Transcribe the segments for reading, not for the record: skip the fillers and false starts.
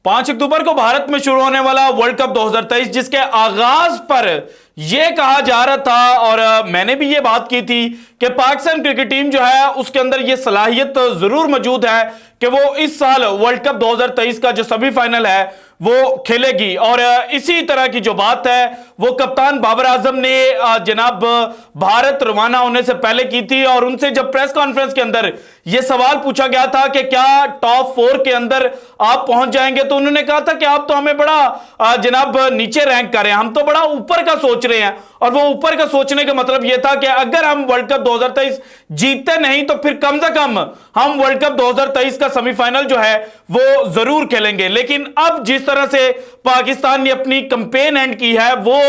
5 अक्टूबर को भारत में शुरू होने वाला वर्ल्ड कप 2023, जिसके आगाज पर यह कहा जा रहा था और मैंने भी यह बात की थी कि पाकिस्तान क्रिकेट टीम जो है उसके अंदर यह सलाहियत जरूर मौजूद है कि वो इस साल वर्ल्ड कप 2023 का जो सेमीफाइनल है वो खेलेगी। और इसी तरह की जो बात है वो कप्तान बाबर आजम ने जनाब भारत रवाना होने से पहले की थी। और उनसे जब प्रेस कॉन्फ्रेंस के अंदर यह सवाल पूछा गया था कि क्या टॉप 4 के अंदर आप पहुंच जाएंगे, तो उन्होंने कहा था कि आप तो हमें बड़ा जनाब नीचे रैंक कर रहे हैं, हम तो बड़ा ऊपर का सोच रहे हैं। और वो ऊपर का सोचने का मतलब यह था कि अगर हम वर्ल्ड कप 2023 जीतते नहीं तो फिर कम से कम हम वर्ल्ड कप 2023 का सेमीफाइनल जो है वो जरूर खेलेंगे। लेकिन अब जिस तरह से पाकिस्तान ने अपनी कैंपेन एंड की है वो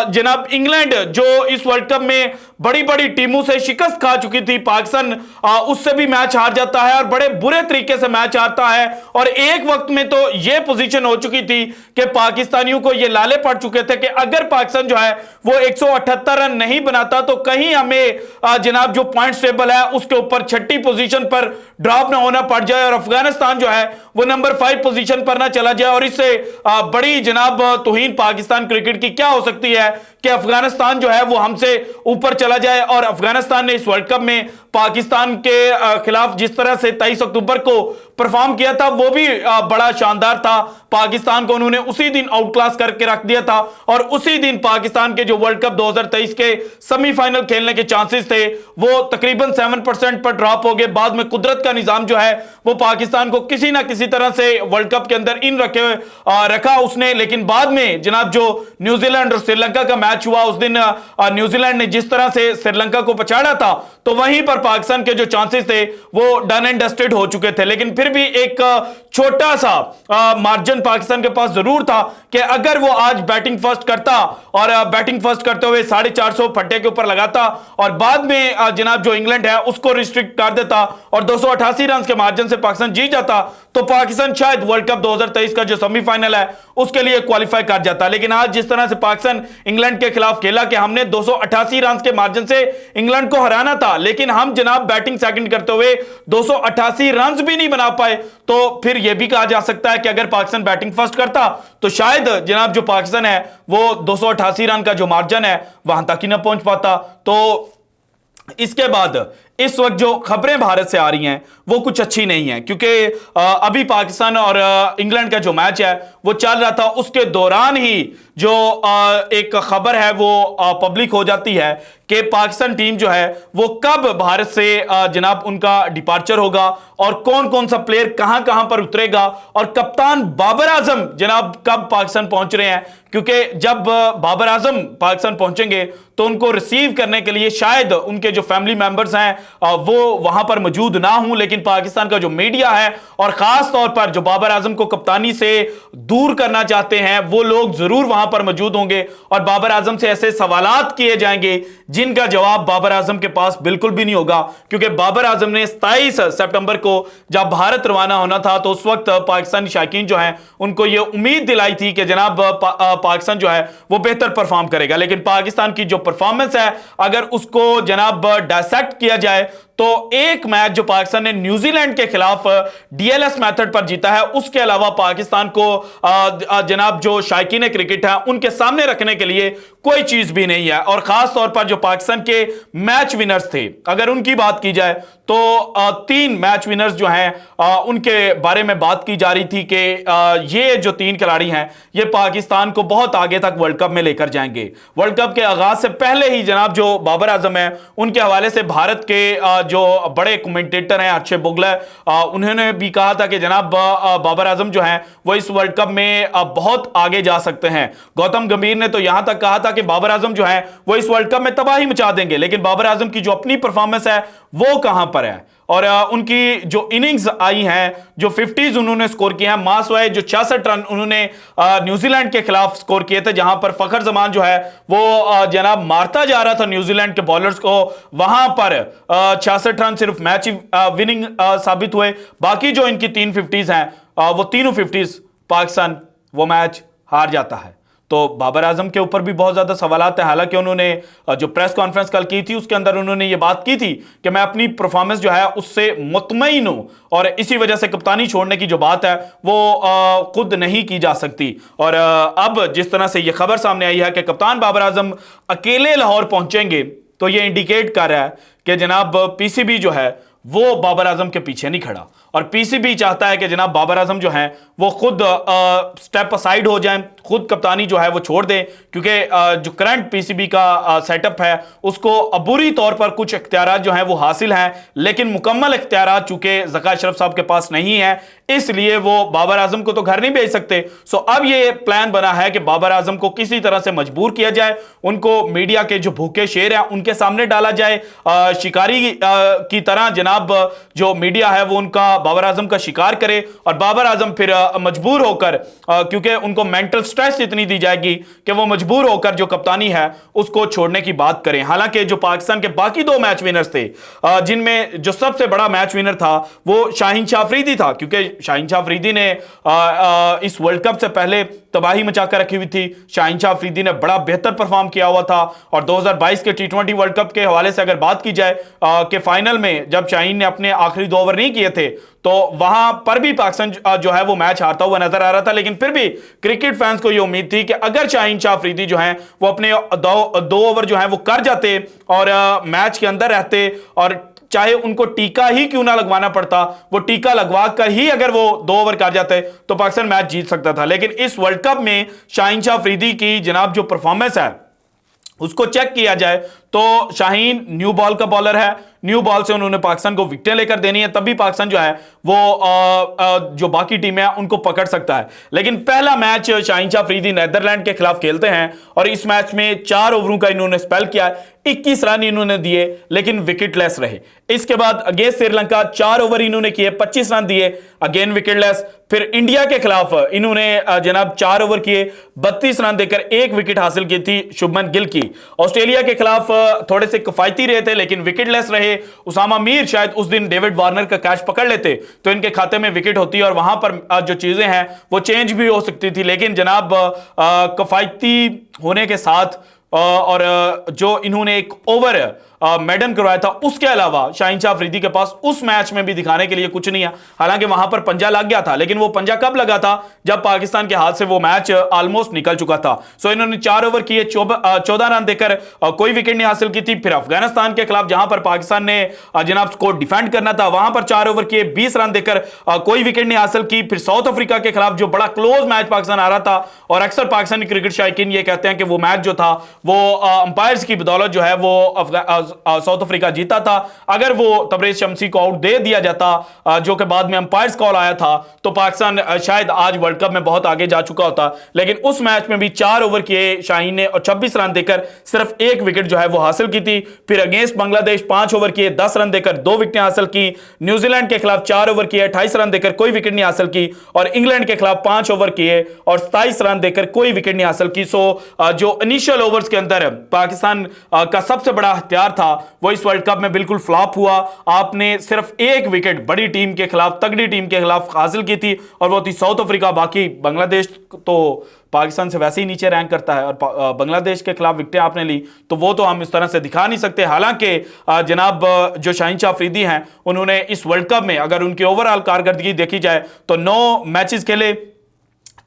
जनाब इंग्लैंड जो इस वर्ल्ड कप में बड़ी बड़ी टीमों से शिकस्त खा चुकी थी, पाकिस्तान उससे भी मैच हार जाता है और बड़े बुरे तरीके से मैच हारता है। और एक वक्त में तो यह पोजीशन हो चुकी थी कि पाकिस्तानियों को यह लाले पड़ चुके थे कि अगर पाकिस्तान जो है वो 178 रन नहीं बनाता तो कहीं हमें जनाब जो पॉइंट्स टेबल है उसके ऊपर 6ठी पोजीशन पर ड्रॉप ना होना पड़ जाए और अफगानिस्तान जो है वो नंबर 5 पोजीशन पर ना चला जाए। और इससे बड़ी जनाब तौहीन पाकिस्तान क्रिकेट की क्या हो सकती है कि अफगानिस्तान जो है वो हमसे ऊपर चला जाए। और अफगानिस्तान ने इस वर्ल्ड कप में पाकिस्तान के खिलाफ जिस तरह से 23 अक्टूबर को परफॉर्म किया था वो भी बड़ा शानदार था। पाकिस्तान को उन्होंने उसी दिन आउट क्लास करके रख दिया था और उसी दिन पाकिस्तान के जो वर्ल्ड कप 2023 के सेमीफाइनल खेलने के चांसेस थे वो तकरीबन 7% पर ड्रॉप हो गए। बाद में कुदरत का निजाम जो है वो पाकिस्तान को किसी ना किसी तरह से वर्ल्ड कप के अंदर इन रखा उसने। लेकिन बाद में जनाब जो न्यूजीलैंड और श्रीलंका का मैच हुआ उस दिन न्यूजीलैंड ने जिस तरह से श्रीलंका को पछाड़ा था तो वहीं पर पाकिस्तान के जो चांसेस थे वो डन एंड डस्टेड हो चुके थे। लेकिन फिर भी एक छोटा सा मार्जिन पाकिस्तान के पास जरूर था कि अगर वो आज बैटिंग फर्स्ट करता और बैटिंग फर्स्ट करते हुए 450 फट्टे के ऊपर लगाता और बाद में जनाब जो इंग्लैंड है उसको रिस्ट्रिक्ट कर देता और 288 रन के मार्जिन से पाकिस्तान जीत जाता तो पाकिस्तान शायद वर्ल्ड कप 2023 का जो सेमीफाइनल है उसके लिए क्वालिफाई कर जाता। लेकिन आज जिस तरह से पाकिस्तान इंग्लैंड के खिलाफ खेला कि हमने 288 रन के मार्जिन से इंग्लैंड को हराना था लेकिन हम जनाब बैटिंग सेकंड करते हुए 288 रन भी नहीं बना पाए, तो फिर यह भी कहा जा सकता है कि अगर पाकिस्तान बैटिंग फर्स्ट करता तो शायद जनाब जो पाकिस्तान है वो 288 रन का जो मार्जिन है वहां तक ही ना पहुंच पाता। तो इसके बाद इस वक्त जो खबरें भारत से आ रही हैं वो कुछ अच्छी नहीं है क्योंकि अभी पाकिस्तान और इंग्लैंड का जो मैच है वो चल रहा था, उसके दौरान ही जो एक खबर है वो पब्लिक हो जाती है कि पाकिस्तान टीम जो है वो कब भारत से जनाब उनका डिपार्चर होगा और कौन कौन सा प्लेयर कहां कहां पर उतरेगा और कप्तान बाबर आजम जनाब कब पाकिस्तान पहुंच रहे हैं। क्योंकि जब बाबर आजम पाकिस्तान पहुंचेंगे तो उनको रिसीव करने के लिए शायद उनके जो फैमिली मेंबर्स हैं वो वहां पर मौजूद ना हूं, लेकिन पाकिस्तान का जो मीडिया है और खास तौर पर जो बाबर आजम को कप्तानी से दूर करना चाहते हैं वो लोग जरूर वहां पर मौजूद होंगे और बाबर आजम से ऐसे सवालात किए जाएंगे जिनका जवाब बाबर आजम के पास बिल्कुल भी नहीं होगा। क्योंकि बाबर आजम ने 27 सितंबर को जब भारत रवाना होना था तो उस वक्त पाकिस्तानी शायकीन जो है उनको यह उम्मीद दिलाई थी कि जनाब पाकिस्तान जो है वो बेहतर परफॉर्म करेगा। लेकिन पाकिस्तान की जो परफॉर्मेंस है अगर उसको जनाब डायसेक्ट किया जाए तो एक मैच जो पाकिस्तान ने न्यूजीलैंड के खिलाफ डीएलएस मेथड पर जीता है उसके अलावा पाकिस्तान को जनाब जो शायकीन क्रिकेट है उनके सामने रखने के लिए कोई चीज भी नहीं है। और खास तौर पर जो पाकिस्तान के मैच विनर्स थे अगर उनकी बात की जाए तो 3 मैच विनर्स जो हैं उनके बारे में बात की जा रही थी कि ये जो 3 खिलाड़ी हैं ये पाकिस्तान को बहुत आगे तक वर्ल्ड कप में लेकर जाएंगे। वर्ल्ड कप के आगाज से पहले ही जनाब जो बाबर आजम है उनके हवाले से भारत के जो बड़े कमेंटेटर हैं अक्षय बुगला उन्होंने भी कहा था कि जनाब बाबर आजम जो हैं वो इस वर्ल्ड कप में बहुत आगे जा सकते हैं। गौतम गंभीर ने तो यहां तक कहा था कि बाबर आजम जो हैं वो इस वर्ल्ड कप में तबाही मचा देंगे। लेकिन बाबर आजम की जो अपनी परफॉर्मेंस है वो कहां पर है और उनकी जो इनिंग्स आई हैं जो 50s उन्होंने स्कोर किए हैं, मासवाए जो 66 रन उन्होंने न्यूजीलैंड के खिलाफ स्कोर किए थे जहां पर फखर जमान जो है वो जनाब मारता जा रहा था न्यूजीलैंड के बॉलर्स को, वहां पर 66 रन सिर्फ मैच विनिंग साबित हुए। बाकी जो इनकी 3 50s हैं वो तीनों 50s पाकिस्तान वो मैच हार जाता है। तो बाबर आजम के ऊपर भी बहुत ज्यादा सवालात हैं। हालांकि उन्होंने जो प्रेस कॉन्फ्रेंस कल की थी उसके अंदर उन्होंने ये बात की थी कि मैं अपनी परफॉर्मेंस जो है उससे मुतमईन हूं और इसी वजह से कप्तानी छोड़ने की जो बात है वो खुद नहीं की जा सकती। और अब जिस तरह से यह खबर सामने आई है कि कप्तान बाबर आजम अकेले लाहौर पहुंचेंगे, तो यह इंडिकेट कर रहा है कि जनाब पीसीबी जो है वो बाबर आजम के पीछे नहीं खड़ा और पीसीबी चाहता है कि जनाब बाबर आजम जो है वो खुद स्टेप असाइड हो जाएं, खुद कप्तानी जो है वो छोड़ दें, क्योंकि जो करंट पीसीबी का सेटअप है उसको बुरी तौर पर कुछ इख्तियारात जो हैं वो हासिल हैं, लेकिन मुकम्मल इख्तियारात चूंकि ज़का अशरफ साहब के पास नहीं है, इसलिए वो बाबर आजम को तो घर नहीं भेज सकते। सो अब ये प्लान बना है कि बाबर आजम को किसी तरह से मजबूर किया जाए, उनको मीडिया के जो भूखे शेर हैं उनके सामने डाला जाए, शिकारी की तरह जनाब जो मीडिया है वो उनका बाबर आजम का शिकार करे और बाबर आजम फिर मजबूर होकर, क्योंकि उनको मेंटल स्ट्रेस इतनी दी जाएगी कि वो मजबूर होकर जो कप्तानी है उसको छोड़ने की बात करें। हालांकि जो पाकिस्तान के बाकी दो मैच विनर्स थे, जिनमें जो सबसे बड़ा मैच विनर था वो शाहीन शाह अफरीदी था, क्योंकि शाहीन शाह अफरीदी ने इस वर्ल्ड कप से पहले तबाही मचाकर रखी हुई थी। शाहीन शाह अफरीदी ने बड़ा बेहतर परफॉर्म किया हुआ था और 2022 के टी20 वर्ल्ड कप के हवाले से अगर बात की जाए कि फाइनल में जब शाहीन ने अपने आखिरी 2 ओवर नहीं किए थे तो वहां पर भी पाकिस्तान जो है वो मैच हारता हुआ नजर आ रहा था, लेकिन फिर भी क्रिकेट फैंस को ये उम्मीद थी कि अगर शाहीन शाह अफरीदी जो है वो अपने 2 ओवर जो है वो कर जाते और मैच के अंदर रहते और चाहे उनको टीका ही क्यों ना लगवाना पड़ता, वो टीका लगवा कर ही अगर वो 2 ओवर कर जाते तो पाकिस्तान मैच जीत सकता था। लेकिन इस वर्ल्ड कप में शाहीन शाह अफरीदी की जनाब जो परफॉर्मेंस है उसको चेक किया जाए तो शाहीन न्यू बॉल का बॉलर है, न्यू बॉल से उन्होंने पाकिस्तान को विकेटें लेकर देनी है, तभी पाकिस्तान जो है वो जो बाकी टीमें हैं उनको पकड़ सकता है। लेकिन पहला मैच शाहीन शाह अफरीदी नीदरलैंड के खिलाफ खेलते हैं और इस मैच में 4 ओवरों का इन्होंने स्पेल किया, 21 रन इन्होंने दिए लेकिन विकेटलेस रहे। इसके बाद अगेंस्ट श्रीलंका 4 ओवर इन्होंने किए, 25 रन दिए, अगेन विकेटलेस। फिर इंडिया के खिलाफ इन्होंने जनाब 4 ओवर किए, 32 रन देकर 1 विकेट हासिल की थी शुभमन गिल की। ऑस्ट्रेलिया के खिलाफ थोड़े से किफायती रहे थे लेकिन विकेटलेस रहे। उसामा मीर शायद उस दिन डेविड वार्नर का कैच पकड़ लेते तो इनके खाते में विकेट होती और वहां पर जो चीजें हैं वो चेंज भी हो सकती थी, लेकिन जनाब किफायती होने के साथ और जो इन्होंने एक ओवर मेडन करवाया था उसके अलावा शाहीन शाह अफरीदी के पास उस मैच में भी दिखाने के लिए कुछ नहीं है। हालांकि वहां पर पंजा लग गया था, लेकिन वो पंजा कब लगा था जब पाकिस्तान के हाथ से वो मैच ऑलमोस्ट निकल चुका था। सो इन्होंने 4 ओवर किए, 14 रन देकर कोई विकेट नहीं हासिल की थी। फिर अफगानिस्तान के खिलाफ जहां पर पाकिस्तान ने जनाब स्कोर डिफेंड करना था वहां पर 4 ओवर किए, 20 रन देकर कोई विकेट नहीं हासिल की। फिर साउथ अफ्रीका के खिलाफ जो बड़ा क्लोज मैच पाकिस्तान आ रहा था और अक्सर पाकिस्तानी क्रिकेट शायकीन ये कहते हैं कि वो मैच जो था वो अंपायर्स की बदौलत जो है वो साउथ अफ्रीका जीता था। अगर वो तबरेज शमसी को आउट दे दिया जाता जो कि बाद में अंपायर्स कॉल आया था तो पाकिस्तान शायद आज वर्ल्ड कप में बहुत आगे जा चुका होता। लेकिन उस मैच में भी 4 ओवर किए शाहीन ने और 26 रन देकर सिर्फ 1 विकेट जो है वो हासिल की थी। फिर अगेंस्ट बांग्लादेश 5 ओवर किए, 10 रन देकर 2 विकेटें हासिल की। न्यूजीलैंड के खिलाफ 4 ओवर किए, 28 रन देकर कोई विकेट नहीं हासिल की और इंग्लैंड के खिलाफ 5 ओवर किए और 27 रन देकर कोई विकेट नहीं हासिल की। सो जो इनिशियल ओवर्स के अंदर पाकिस्तान का सबसे बड़ा हथियार था वो इस वर्ल्ड कप में बिल्कुल फ्लॉप हुआ। आपने सिर्फ 1 विकेट बड़ी टीम के खिलाफ, तगड़ी टीम के खिलाफ हासिल की थी और वो थी साउथ अफ्रीका। बाकी बांग्लादेश तो पाकिस्तान से वैसे ही नीचे रैंक करता है और बांग्लादेश के खिलाफ विकेटें आपने ली तो वो तो हम इस तरह से दिखा नहीं सकते। हालांकि जनाब जो शाहीन शाह अफरीदी हैं उन्होंने इस वर्ल्ड कप में अगर उनकी ओवरऑल कारकर्दगी देखी जाए तो 9 मैचेस खेले,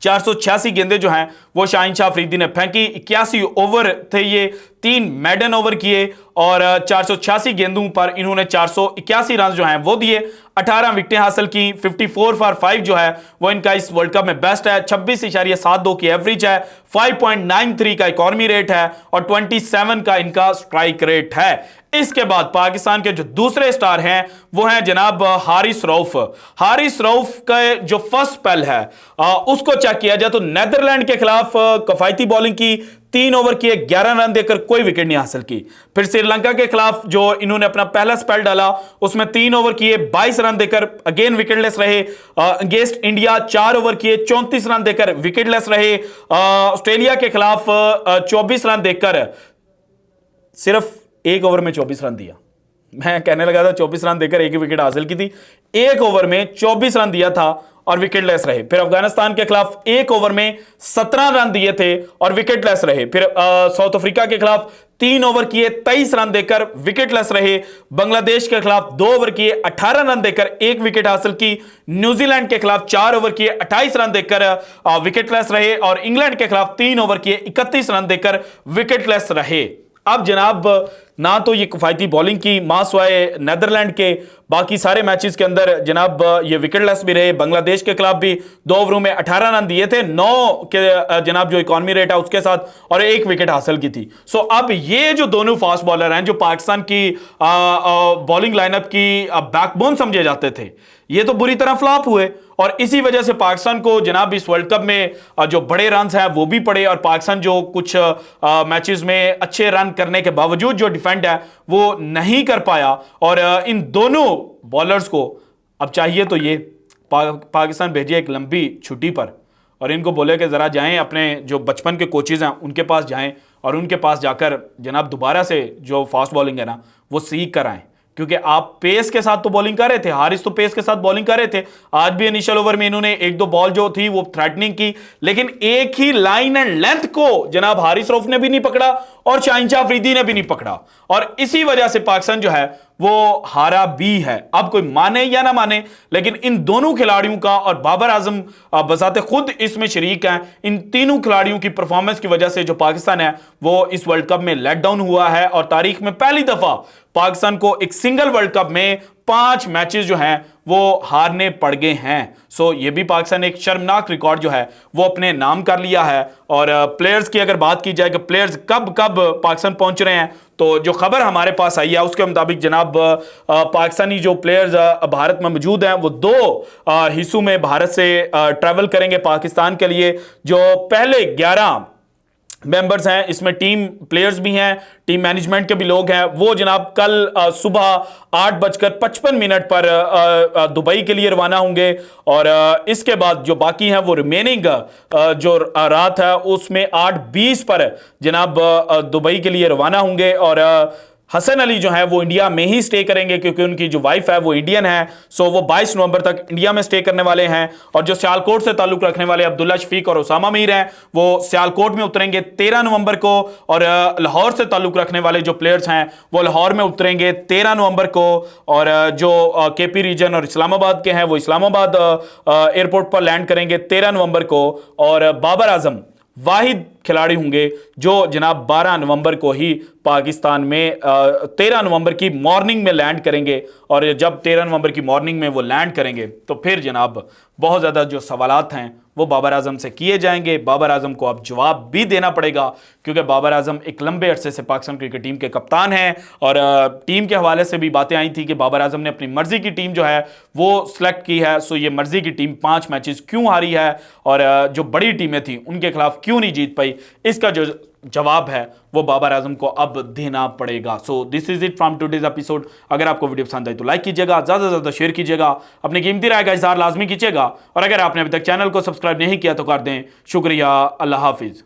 486 गेंदें जो हैं वो शाहीन शाह अफरीदी ने फेंकी, 81 ओवर थे ये, 3 मेडन ओवर किए और 486 गेंदों पर इन्होंने 481 रन जो हैं वो दिए, 18 विकेटें हासिल की। 54 फॉर 5 जो है वो इनका इस वर्ल्ड कप में बेस्ट है, 26.72 की एवरेज है, 5.93 का इकॉनमी रेट है और 27 का इनका स्ट्राइक रेट है। इसके बाद पाकिस्तान के जो दूसरे स्टार हैं वो हैं जनाब हारिस रऊफ। हारिस रऊफ का जो फर्स्ट स्पेल है उसको चेक किया जाए तो नीदरलैंड के खिलाफ किफायती बॉलिंग की, 3 ओवर किए, 11 रन देकर कोई विकेट नहीं हासिल की। फिर श्रीलंका के खिलाफ जो इन्होंने अपना पहला स्पेल डाला उसमें 3 ओवर किए, 22 रन देकर अगेन विकेटलेस रहे। अगेंस्ट इंडिया 4 ओवर किए, 34 रन देकर विकेटलेस रहे। ऑस्ट्रेलिया के खिलाफ 24 रन देकर सिर्फ 1 ओवर में 24 रन दिया। मैं कहने लगा था 24 रन देकर 1 विकेट हासिल की थी, 1 ओवर में 24 रन दिया था और विकेटलेस रहे। फिर अफगानिस्तान के खिलाफ 1 ओवर में 17 रन दिए थे और विकेटलेस रहे। फिर साउथ अफ्रीका के खिलाफ 3 ओवर किए 23 रन देकर विकेटलेस रहे। बांग्लादेश के खिलाफ 2 ओवर किए 18 रन देकर 1 विकेट हासिल की। न्यूजीलैंड के खिलाफ 4 ओवर किए 28 रन देकर विकेटलेस रहे और इंग्लैंड के खिलाफ 3 ओवर किए 31 रन देकर विकेटलेस रहे। अब जनाब ना तो ये किफायती बॉलिंग की मासवाए नेदरलैंड के, बाकी सारे मैचेस के अंदर जनाब ये विकेटलेस भी रहे। बांग्लादेश के खिलाफ भी 2 ओवरों में 18 रन दिए थे, 9 के जनाब जो इकॉनमी रेट है उसके साथ, और 1 विकेट हासिल की थी। सो अब ये जो दोनों फास्ट बॉलर हैं जो पाकिस्तान की बॉलिंग लाइनअप की बैकबोन समझे जाते थे, ये तो बुरी तरह फ्लॉप हुए और इसी वजह से पाकिस्तान को जनाब इस वर्ल्ड कप में जो बड़े रन्स हैं वो भी पड़े और पाकिस्तान जो कुछ मैचेस में अच्छे रन करने के बावजूद जो डिफेंड है वो नहीं कर पाया। और इन दोनों बॉलर्स को अब चाहिए तो ये पाकिस्तान भेजिए एक लंबी छुट्टी पर और इनको बोले कि ज़रा जाएं अपने जो बचपन के कोचेज़ हैं उनके पास जाएं और उनके पास जाकर जनाब दोबारा से जो फास्ट बॉलिंग है ना वो सीख कर आएँ, क्योंकि आप पेस के साथ तो बॉलिंग कर रहे थे, हारिस तो पेस के साथ बॉलिंग कर रहे थे। आज भी इनिशियल ओवर में इन्होंने 1-2 बॉल जो थी वो थ्रेटनिंग की, लेकिन एक ही लाइन एंड लेंथ को जनाब हारिस रऊफ ने भी नहीं पकड़ा और शाहीन शाह अफरीदी ने भी नहीं पकड़ा और इसी वजह से पाकिस्तान जो है वो हारा भी है। अब कोई माने या ना माने, लेकिन इन दोनों खिलाड़ियों का और बाबर आजम बजाते खुद इसमें शरीक हैं, इन तीनों खिलाड़ियों की परफॉर्मेंस की वजह से जो पाकिस्तान है वो इस वर्ल्ड कप में लेट डाउन हुआ है और तारीख में पहली दफा पाकिस्तान को एक सिंगल वर्ल्ड कप में 5 मैचेस जो हैं वो हारने पड़ गए हैं। सो ये भी पाकिस्तान ने एक शर्मनाक रिकॉर्ड जो है वो अपने नाम कर लिया है। और प्लेयर्स की अगर बात की जाए कि प्लेयर्स कब कब पाकिस्तान पहुंच रहे हैं, तो जो खबर हमारे पास आई है उसके मुताबिक जनाब पाकिस्तानी जो प्लेयर्स भारत में मौजूद हैं वो 2 हिस्सों में भारत से ट्रैवल करेंगे पाकिस्तान के लिए। जो पहले 11 मेंबर्स हैं इसमें टीम प्लेयर्स भी हैं, टीम मैनेजमेंट के भी लोग हैं, वो जनाब कल सुबह 8:55 पर दुबई के लिए रवाना होंगे और इसके बाद जो बाकी हैं वो रिमेनिंग जो रात है उसमें 8:20 पर जनाब दुबई के लिए रवाना होंगे। और हसन अली जो है वो इंडिया में ही स्टे करेंगे क्योंकि उनकी जो वाइफ है वो इंडियन है। सो वो 22 नवंबर तक इंडिया में स्टे करने वाले हैं। और जो सियालकोट से ताल्लुक रखने वाले अब्दुल्ला शफीक और उसामा मीर हैं वो सियालकोट में उतरेंगे 13 नवंबर को और लाहौर से ताल्लुक रखने वाले जो प्लेयर्स हैं वो लाहौर में उतरेंगे 13 नवंबर को। और जो केपी रीजन और इस्लामाबाद के हैं वो इस्लामाबाद एयरपोर्ट पर लैंड करेंगे 13 नवंबर को। और बाबर आजम वाहिद खिलाड़ी होंगे जो जनाब 12 नवंबर को ही पाकिस्तान में 13 नवंबर की मॉर्निंग में लैंड करेंगे। और जब 13 नवंबर की मॉर्निंग में वो लैंड करेंगे तो फिर जनाब बहुत ज़्यादा जो सवालात हैं वो बाबर आजम से किए जाएंगे। बाबर आजम को अब जवाब भी देना पड़ेगा क्योंकि बाबर आजम एक लंबे अरसे से पाकिस्तान क्रिकेट टीम के कप्तान हैं। और टीम के हवाले से भी बातें आई थी कि बाबर आजम ने अपनी मर्जी की टीम जो है वो सिलेक्ट की है। सो ये मर्जी की टीम 5 मैचेस क्यों हारी है और जो बड़ी टीमें थी उनके खिलाफ क्यों नहीं जीत पाई, इसका जो जवाब है वो बाबर आजम को अब देना पड़ेगा। So this is it from today's episode. अगर आपको वीडियो पसंद आई तो लाइक कीजिएगा, ज़्यादा से ज़्यादा शेयर कीजिएगा, अपनी कीमती राय का इज़हार लाजमी कीजिएगा और अगर आपने अभी तक चैनल को सब्सक्राइब नहीं किया तो कर दें। शुक्रिया, अल्लाह हाफिज़।